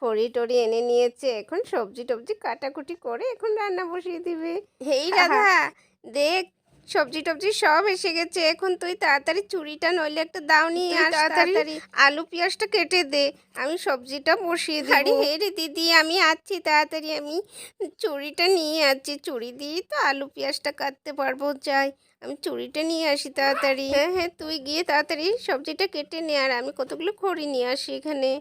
খড়ি টড়ি এনে নিয়েছে, এখন সবজি টবজি কাটাকুটি করে এখন রান্না বসিয়ে দিবে। হেই রাধা, দেখ সবজি টবজি সব এসে গেছে, এখন তুই তাড়াতাড়ি চুড়িটা নইলে একটা দাওনি, আর তাড়াতাড়ি আলু পেঁয়াজটা কেটে দে, আমি সবজিটা বসিয়ে দিই। আরে হে রে দিদি, আমি আছি, তাড়াতাড়ি আমি চুড়িটা নিয়ে আছি, চুড়ি দিয়েই তো আলু পেঁয়াজটা কাটতে পারবো। যাই আমি চুড়িটা নিয়ে আসি তাড়াতাড়ি। হ্যাঁ হ্যাঁ, তুই গিয়ে তাড়াতাড়ি সবজিটা কেটে নে, আর আমি কতগুলো খড়ি নিয়ে আসি এখানে।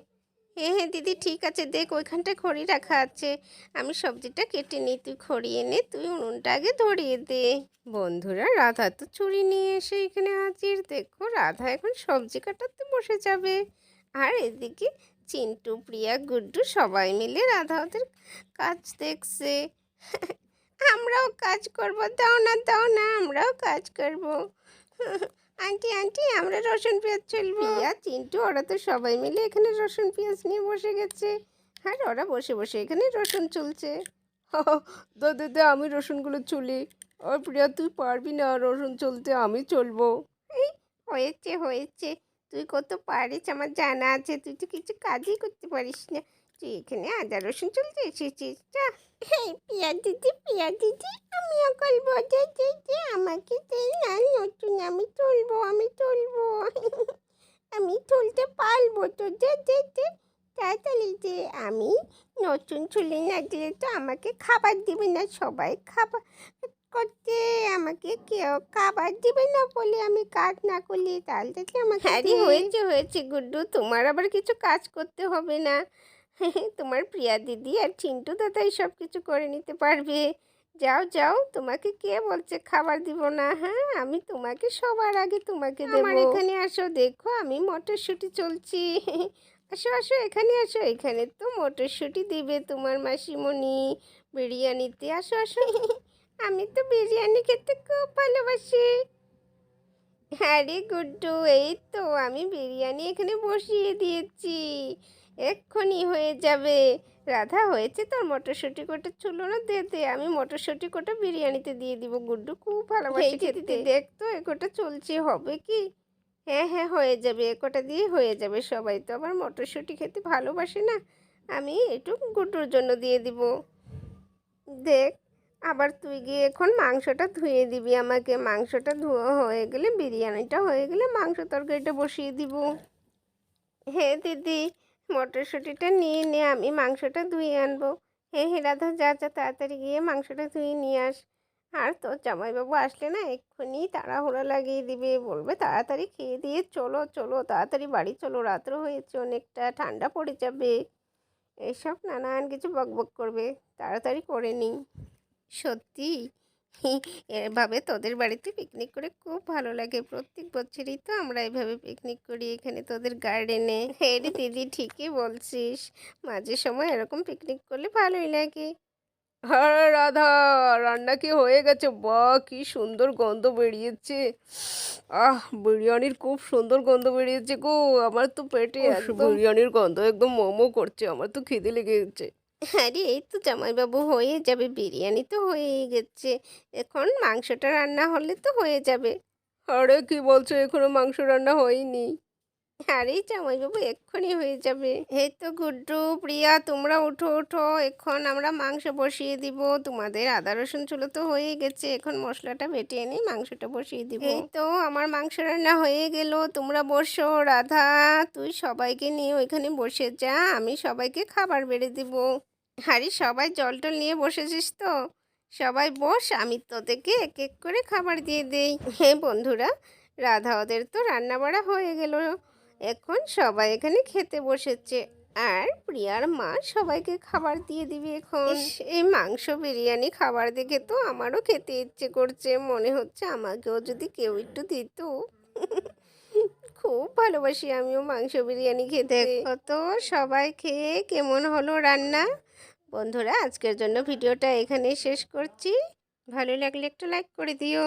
হ্যাঁ হ্যাঁ দিদি, ঠিক আছে, দেখ ওইখানটায় খড়ি রাখা আছে, আমি সবজিটা কেটে নিই, তুই খড়ি এনে তুই উনুনটা আগে ধরিয়ে দে। বন্ধুরা, রাধা তো ছুরি নিয়ে এসে এখানে হাজির। দেখো রাধা এখন সবজি কাটাতে বসে যাবে, আর এদিকে চিন্টু, প্রিয়া, গুড্ডু সবাই মিলে রাধা ওদের কাজ দেখছে। আমরাও কাজ করব, দাও না দাও না, আমরাও কাজ করব। আন্টি আন্টি, আমরা রসুন পেঁয়াজ চলবো। প্রিয়া, চিন্টু, ওরা তো সবাই মিলে এখানে রসুন পেঁয়াজ নিয়ে বসে গেছে, আর ওরা বসে বসে এখানে রসুন চুলছে। দে দে, আমি রসুনগুলো চুলি। আর প্রিয়া, তুই পারবি না রসুন চলতে, আমি চলবো। এই হয়েছে হয়েছে, তুই কত পারিস আমার জানা আছে, তুই তো কিছু কাজই করতে পারিস না, তুই এখানে আদা রসুন চলতে এসেছিস। যা। এই প্রিয়া দিদি, আমিও করবো, যে আমাকে দে না নতুন, আমি তুলবো আমি তুলতে পারবো তো, দে তাড়াতাড়ি দে, আমি নতুন চুলে না দিলে তো আমাকে খাবার দিবে না, সবাই খাবার করতে আমাকে কেউ খাবার দিবে না বলে আমি কাজ না করলে, তাহলে আমাকে। হ্যাঁ হয়েছে গুড্ডু, তোমার আবার কিছু কাজ করতে হবে না। তোমার প্রিয়া দিদি আর চিন্টু দাদাই সব কিছু করে নিতে পারবে। যাও যাও, তোমাকে কে বলছে খাবার দিব না? হ্যাঁ, আমি তোমাকে সবার আগে তোমাকে দেবো। আমার এখানে আসো, দেখো আমি মটরশুঁটি চলছি। আসো আসো, এখানে আসো, এখানে তো মটরশুঁটি দিবে তোমার মাসিমণি বিরিয়ানিতে। আসো আসো। আমি তো বিরিয়ানি খেতে খুব ভালোবাসি। হ্যাঁ রে গুড্ডু, এই তো আমি বিরিয়ানি এখানে বসিয়ে দিয়েছি, এক্ষুনি হয়ে যাবে। রাধা, হয়েছে তোর মটরশুঁটি কোটা ছিল না? দে দে, আমি মটরশুঁটি কোটা বিরিয়ানিতে দিয়ে দিব। গুড্ডু খুব ভালোবাসে খেতে। দেখ তো এ কোটা চলছে, হবে কি? হ্যাঁ হ্যাঁ, হয়ে যাবে, এ কোটা দিয়ে হয়ে যাবে। সবাই তো আবার মটরশুঁটি খেতে ভালোবাসে না, আমি একটু গুড্ডুর জন্য দিয়ে দিব। দেখ, আবার তুই গিয়ে এখন মাংসটা ধুয়ে দিবি আমাকে, মাংসটা ধোয়া হয়ে গেলে, বিরিয়ানিটা হয়ে গেলে মাংস তরকারিটা বসিয়ে দিব। হ্যাঁ দিদি, মটরশুঁটিটা নিয়ে নে, আমি মাংসটা ধুয়ে আনবো। হ্যাঁ হ্যাঁ রাধা, যা যা, তাড়াতাড়ি গিয়ে মাংসটা ধুয়ে নিয়ে আস। আর তোর জামাইবাবু আসলে না এক্ষুনি তাড়াহুড়া লাগিয়ে দিবে, বলবে তাড়াতাড়ি খেয়ে দিয়ে চলো চলো, তাড়াতাড়ি বাড়ি চলো, রাত্র হয়েছে অনেকটা, ঠান্ডা পড়ে যাবে, এসব নানান কিছু বকবক করবে, তাড়াতাড়ি করে নিই। সত্যি এভাবে তোদের বাড়িতে পিকনিক করে খুব ভালো লাগে, প্রত্যেক বছরই তো আমরা এভাবে পিকনিক করি এখানে তোদের গার্ডেনে। হ্যাঁ রে দিদি, ঠিকই বলছিস, মাঝে সময় এরকম পিকনিক করলে ভালোই লাগে। আরে রাধা, রান্না কি হয়ে গেছে? বাহ, কি সুন্দর গন্ধ বেরিয়েছে। বিরিয়ানির খুব সুন্দর গন্ধ বেরিয়েছে গো, আমার তো পেটে একদম বিরিয়ানির গন্ধ একদম মোমো করছে, আমার তো খিদে লেগে গেছে। আরে এই তো জামাইবাবু, হয়ে যাবে, বিরিয়ানি তো হয়েই গেছে, এখন মাংসটা রান্না হলে তো হয়ে যাবে। আরে কি বলছো, এখনো মাংস রান্না হয়নি? আরে জামাইবাবু, এক্ষুনি হয়ে যাবে। এই তো গুড্ডু, প্রিয়া, তোমরা উঠো উঠো, এখন আমরা মাংস বসিয়ে দিব। তোমাদের আদা রসুন চুলো তো হয়ে গেছে, এখন মশলাটা বেটে এনে মাংসটা বসিয়ে দিব। এই তো আমার মাংস রান্না হয়ে গেল, তোমরা বসো। রাধা, তুই সবাইকে নিয়ে ওইখানে বসে যা, আমি সবাইকে খাবার বেড়ে দিব। আরে সবাই জল টল নিয়ে বসেছিস তো? সবাই বস, আমি তোদেরকে এক এক করে খাবার দিয়ে দেই। হ্যাঁ বন্ধুরা, রাধা ওদের তো রান্না বাড়া হয়ে গেল, এখন সবাই এখানে খেতে বসেছে, আর প্রিয়ার মা সবাইকে খাবার দিয়ে দিবে এখন। এই মাংস বিরিয়ানি খাবার দেখে তো আমারও খেতে ইচ্ছে করছে, মনে হচ্ছে আমাকেও যদি কেউ একটু দিত। খুব ভালোবাসি আমিও মাংস বিরিয়ানি খেতে। দেখো তো সবাই খেয়ে কেমন হলো রান্না। বন্ধুরা, আজকের জন্য ভিডিওটা এখানেই শেষ করছি, ভালো লাগলে একটা লাইক করে দিও।